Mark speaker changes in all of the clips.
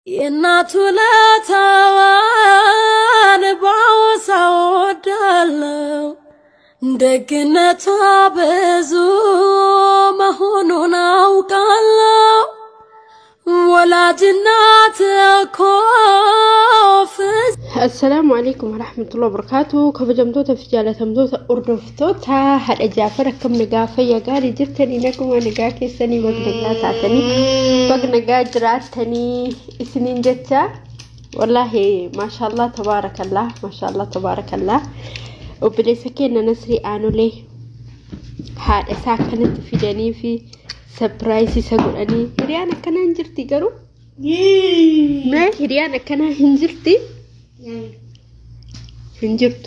Speaker 1: የእናቱ ለታዋን ባወሳው ወዳለው ደግነቷ ብዙ መሆኑን አውቃለሁ ወላጅ እናት እኮ
Speaker 2: السلام عليكم ورحمة الله وبركاته كبجمتو تفجالة تمتو أردفتو تا هاد أجافر كم نقافة يقاري جرتني نكم ونقاكي سني بقنقا تعتني بقنقا جراتني سنين جتا والله ما شاء الله تبارك الله ما شاء الله تبارك الله وبدي سكينا نسري آنو ليه هاد أساكنت في جاني في سبرايسي ساقول أني هريانا كنا هنجرتي قرو ما هريانا كنا هنجرتي هنجرت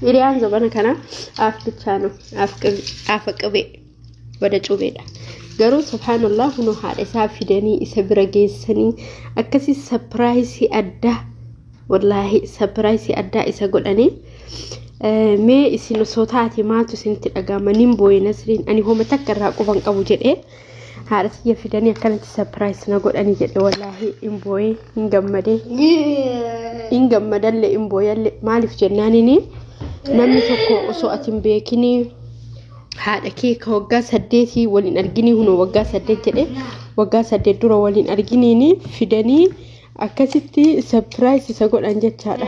Speaker 2: هريان زبانا كنا أفكتشانو أفكبي ودا جوبيدا قرو سبحان الله هنو هاد أساف في جاني إسابرا سني أكسي سبرايسي أدى والله سبرايسي أدى إساقول أني ما إسينو صوتاتي ما تسنتي أقاما نمبوي نسرين أني هو متكر راقوبان قبو جدئ هذا هي في دنيا كانت سبرايز نقول أني جدئ والله إمبوي إنجمدي اللي إمبوي اللي مالي في جنانيني نمي تكو أسوأة بيكيني هذا كيك وقا سديتي ولين أرجيني هنا وقا سديت جدئ وقا سديت دورا ولين أرجينيني في دني أكسيتي سبرايز سأقول أنجت هذا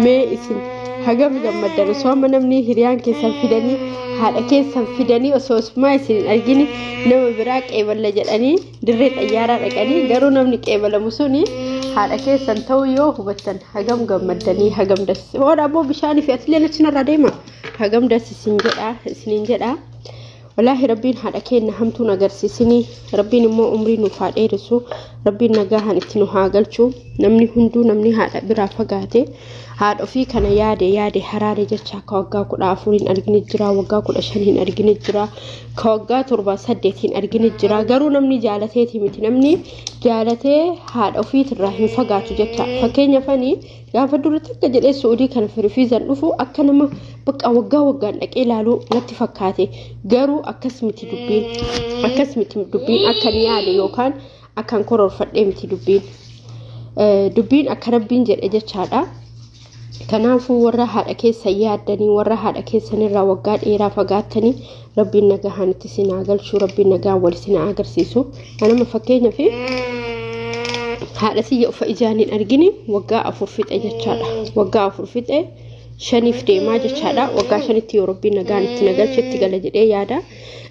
Speaker 2: ما إسين هجم جمدنا سواء منامني هريان كيسان فيدني هذا كيسان فيدني أسوس ما يصير أرجيني نم براك إيبل لجأني دريت أيارا رجعني قرونا منك إيبل مسوني هذا كيسان تويو هو بتن هجم جمدني هجم دس هو أبو بشاني في أصلنا تنا رديما هجم دس سنجدا والله ربين هذا كين نهمتو نجرسي سني ربين مو عمري نفاد إيرسو ربين نجاها نتنو هاجلشو نمني هندو نمني هذا برافقاته هذا في كان يادي حرارة جتشا كوجا كل عفورين أرجني جرا وجا كل أشهرين أرجني جرا كوجا تربة سدتين أرجني جرا قالوا نمني جالته تيمتي نمني جالته هذا في تراهم فقاتو جتشا فكين يفني يا فدورتك جل السعودي كان في رفيزا نفو أكنما بق وجا نكيلالو لاتفقاتي قالوا أكسمتي دبين أكن يادي يوكان أكن كرر فدمتي دبين أكربين جل جتشا كنافو ورا هذا كيس سيادني ورا هذا كيس نرى وقاد إيرا فقاتني ربي نجاها نتسينا قال شو ربي نجا ولسنا أجرسيسو أنا ما فكينا فيه هذا سيء فإجاني أرجني وقا أفرفت أجتشادا وقا أفرفت شني في ما جتشادا وقا شني تيو ربي نجا نتنقل شتى قال جدي يادا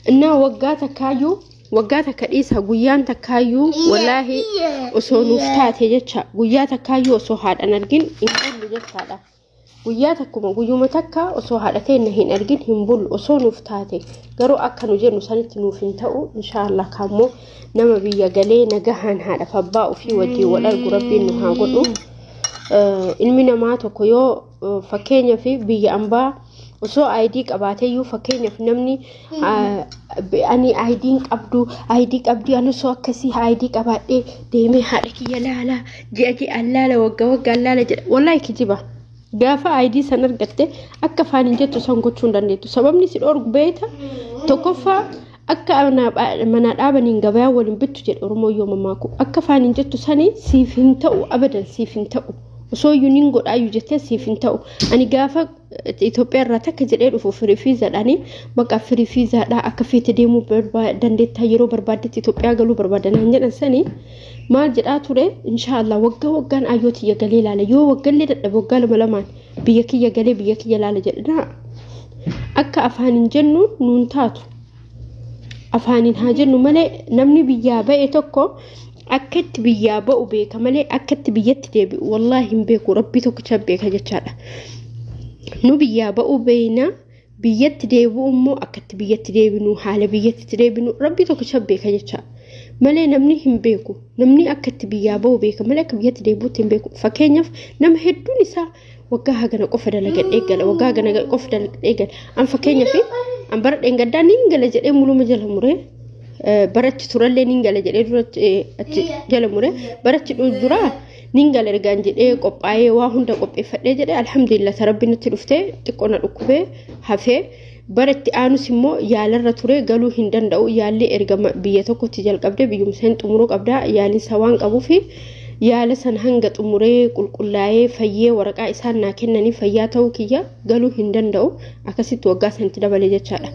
Speaker 2: إنه وقا تكايو وقا تكريسها قيان تكايو والله وسونفتات يجتشا قيا تكايو وسوهاد أنا أرجن إنبول جتشادا قيا تكما قيوم تكا وسوهادتين نهين أرجن إنبول وسونفتاتي قرو أكنو جنو سنة نوفنتاو إن شاء الله كامو نما بيا قلي نجاهن هذا فباء في وجهي والأرجو ربي إنه هاقولو إلمنا ما تكيو فكينيا في بيا أمبا وسو أيديك أباتيو فكينيا في نمني أني أيديك أبدو أنا سو كسي أيديك أباتي ديمي هارك يلا جاكي ألالا وقا ألالا والله كجيبه gaafa ID san argatte akka faanin jettu san gochuun dandeettu sababni si dhorgu beeta tokkoffaa akka mana dhaabaniin gabaa waliin bittu jedhe Oromoo yoo mamaaku akka faanin jettu sani siif hin ta'u abadan siif hin ta'u osoo yuuniin godhaayu jettee siif hin ta'u ani gaafa Itoophiyaa irraa takka jedhee dhufu firii fiizaadhaani bakka firii fiizaadhaa akka feete deemuu dandeettaa yeroo barbaaddetti Itoophiyaa galuu barbaadanaan jedhan sani maal jedhaa ture inshallah waggaan ayyooti yagalee laala yoo waggallee dadhabe waggaa lama biyya kiyya laala jedha akka afaanin jennu nuun taatu afaanin haa jennu malee namni biyyaa ba'e tokko akkatti biyyaa ba'u beeka malee akkatti biyyatti deebi'u wallahi hin beeku rabbi tokkicha beeka jechaadha nu biyyaa ba'u beeyna biyyatti deebi'u immoo akkatti biyyatti deebinu haala biyyatti deebinu rabbi tokkicha beeka jechaadha malee namni hin beeku namni akkatti biyyaa ba'u beeka malee akka biyyatti deebi'utti hin beeku fakkeenyaaf nama hedduun isaa waggaa hagana qofa dalagadhee gala waggaa hagana qofa dalagadhee gala an fakkeenyaaf an bara dhengaddaa nin gala jedhee muluma jala muree barachi turallee nin gala jedhee duratti jala muree barachi duraa nin gala ergaan jedhee qophaa'ee waa hunda qopheeffadhee jedhee alhamdulillah rabbi nutti dhuftee xiqqoona dhukkubee hafee baratti aanus immoo yaalarra ture galuu hin danda'u yaalli erga biyya tokkotti jalqabde biyyumseen xumuruu qabda yaaliin sawaan qabuu fi yaala san hanga xumuree qulqullaa'ee fayyee waraqaa isaan naa kennanii fayyaa ta'uu kiyya galuu hin danda'u akkasitti waggaa sanatti dabalee jechaadha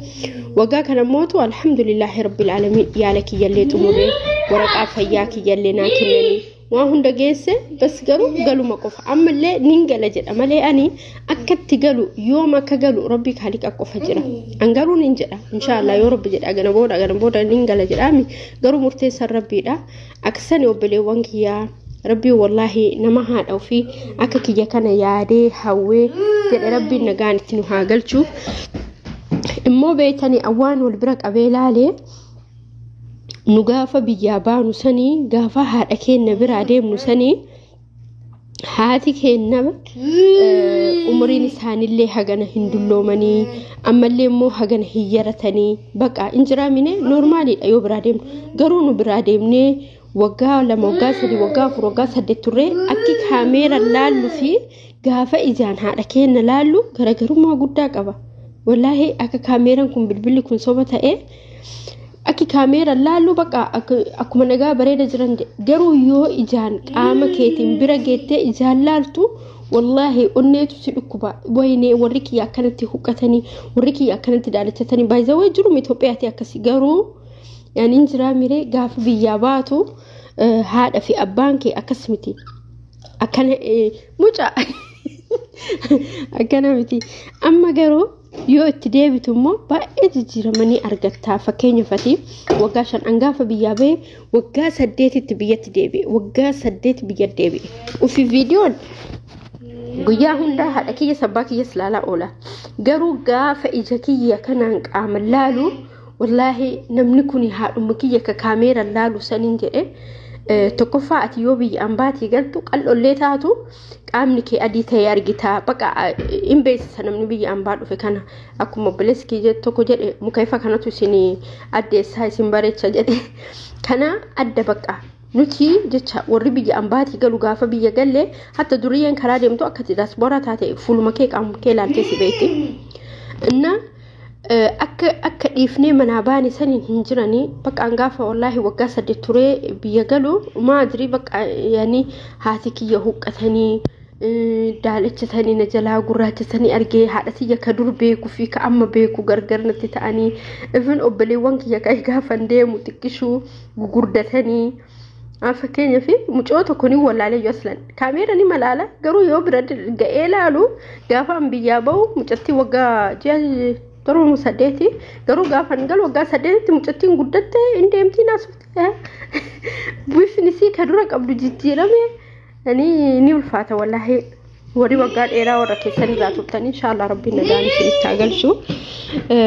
Speaker 2: waggaa kana mootu alhamdulillahi rabbil alamin yaala kiyyallee xumuree waraqaa fayyaa kiyyallee naa kennanii waan hunda geesse bas garuu galuma qofa ammallee nin gala jedha malee ani akkatti galu yoom akka galu rabbi khaliqa qofa jira an garuu nin jedha inshallah yoo rabbi jedha gana booda nin gala jedhaami garuu murteessan rabbiidha akkasani obboleewwan kiyyaa rabbi wallahi nama haadha ofii akka kiyya kana yaadee hawwee jedha rabbiin nagaan itti nu haa galchu immoo beeytanii awwaan wal bira qabee laalee nu gaafa biyyaa baanu sanii gaafa haadha keenya biraa deemnu sanii haati keenya umriin isaanillee hagana hin dulloomanii ammallee immoo hagana hin yaratanii baqa injiraamine normaaliidha yoo biraa deemnu garuu nu biraa deemnee waggaa 2 waggaa 3 waggaa 4 waggaa 8 turre akki kaameera laallu fi gaafa ijaan haadha keenya laallu garaagarummaa guddaa qaba wallahi akka kaameeraan kun bilbilli kun soba ta'e akki kaameera laallu baqa akkuma nagaa bareeda jiran garuu yoo ijaan qaama keetiin bira geettee ijaan laaltu wallahi onneetu si dhukkuba wayne warri kiyya akkanatti huqqatanii warri kiyya akkanatti daalachatanii baay'ee jiru Itoophiyaatti akkasi garuu yani injira mire gaafa biyyaa baatu haadha fi abbaan kee akkasmiti akkana mucaa akkana miti amma garuu yoo itti deebitu immoo baay'ee jijjiiramanii argattaa fakkeenyaaf waggaa 5 angaafa biyyaa bee waggaa 8 itti biyyatti deebi'e waggaa 8 biyyatti deebi'e ufi viidiyoon guyyaa hunda haadha kiyya sabbaa kiyya ilaalaa oola garuu gaafa ija kiyya kanaan qaama laalu wallahi namni kuni haadhuma kiyya ka kaameera laalu sanin jedhe tokkoffaa ati yoo biyya ambaatii galtu qal'ollee taatu qaamni kee adii ta'ee argita baqa in beeksisa namni biyya ambaa dhufe kana akkuma obboleessi tokko jedhe mukaifa kanatu isin addeessaa isin bareecha jedhe kana adda baqa nuti jecha warri biyya ambaatii galu gaafa biyya galle hatta duriyyeen karaa deemtu akka diaspora taate fuuluma kee qaama kee laaltee si beekti inna akka dhiifnee manaa baane saniin hin jiranii baqa angaafa wallahi waggaa 8 turee biyya galu maadri baqa yani haati kiyya huqqatanii daalachatanii na jalaa gurraachatanii argee haadhatiyya ka dur beeku fi ka amma beeku gargarnatti ta'anii even obboleewwan kiyya ka gaafan deemu xiqqishuu gugurdatanii fakkeenyaaf mucoo tokko ni wallaalee yoo aslan kaameera ni malaala garuu yoo bira ga'ee laalu gaafa an biyyaa ba'u mucatti waggaa torba 8 garuu gaafa gal waggaa 8 mucattiin guddatte indeemtii naasufte bifni si ka dura qabdu jijjiirame ni ulfaata wallahi wari waggaa dheeraa warra keessan irraa turtan inshallah rabbiin nagaan isinitti agarsiisu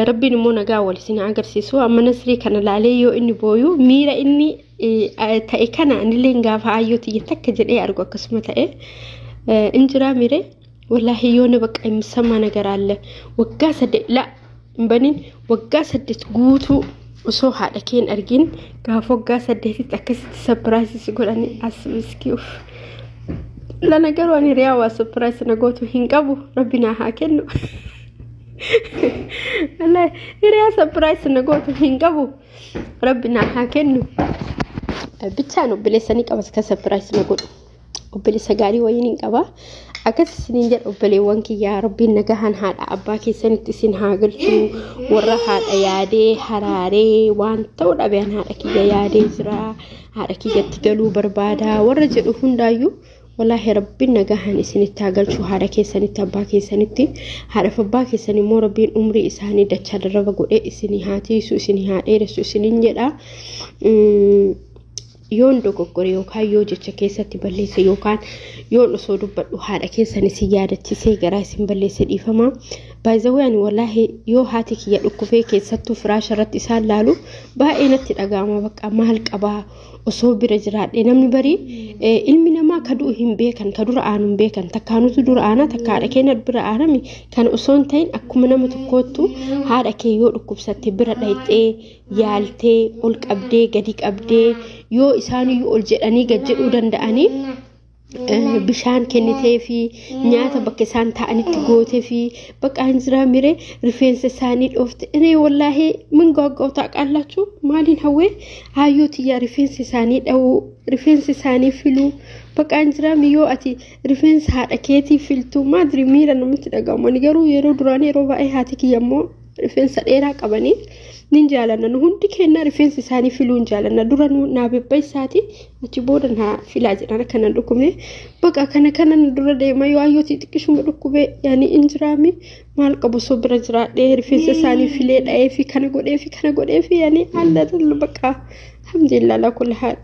Speaker 2: rabbiin immoo nagaa wal isin agarsiisu amma nasrii kana laalee yoo inni booyu miira inni ta'e kana anillee gaafa ayyootii takka jedhee argu akkasuma ta'e injira mire wallahi yoo ne baqa imsama nagaralle waggaa 8 la banin waggaa 8 guutuu osoo haadha keen argin gaafa waggaa 8 akkasitti surprise godhani asmiskiuf la nagaru ani riyaa waa surprise nagootu hin qabu rabbina haa kennu wallahi riyaa surprise nagootu hin qabu rabbina haa kennu bichaan obboleessanii qabas ka surprise nagodhu obboleessa gaarii wayiin qaba akkasiniin jedha obboleewwan kiyyaa rabbiin nagahan haadha abbaa keessanitti isin haa galchu warra haadha yaadee haraaree waan ta'u dhabeen haadha kiyya yaadee jira haadha kiyyatti galuu barbaada warra jedhu hundaayyuu wallahi rabbiin nagahan isinitti haa galchu haadha keessanitti abbaa keessanitti haadha abbaa keessanii immoo rabbiin umrii isaanii dachaa daraba godhee isinii haa tiisu isinii haa dheeressu isiniin jedha yoon dogoggore yookaan yoo jecha keessatti balleesse yookaan yoon osoo dubbadhu haadha keessan isin yaadachiisee garaa isin balleesse dhiifama baay'ee wallahi yoo haati kiyya dhukkufee keessattuu firaasha irratti isaan laalu baay'ee natti dhagaama baqa maal qabaa osoo bira jiraadhe namni barii ilmi namaa kaduu hin beekan kadura aanu hin beekan takkaanutu dura aana takkaadha keenya bira aanami kan osoo hin ta'in akkuma nama tokkootu haadha kee yoo dhukkubsatte bira dhayxee yaaltee ol qabdee gadi qabdee yoo isaaniyyuu ol jedhanii gad jedhuu danda'anii bishaan kennitee fi nyaata bakka isaan ta'anitti gootee fi bakka hinjira mire rifeensa isaanii dhoofte inni wallahi min goggootaa qallachu maaliin hawwe hayyooti yaa rifeensa isaanii dhawu rifeensa isaanii filu bakka hinjira miyoo ati rifeensa haadha keetii filtu maadri miira namatti dhagaamani garuu yeroo duraanii yeroo baay'ee haati kiyyammoo rifeensa dheeraa qabanii nin jaalanna nu hundi kenna rifeensa isaanii filuun jaalanna dura naa bebba isaati achi booda na filaa jedhan kana dhukkubne bakka kana dura deema yoo ayyooti xiqqishuma dhukkube yaani injiraami maal qabu soo bira jiraadhee rifeensa isaanii filee dha'ee fi kana godhee fi yaani alla bakka alhamdulillah la kulli haal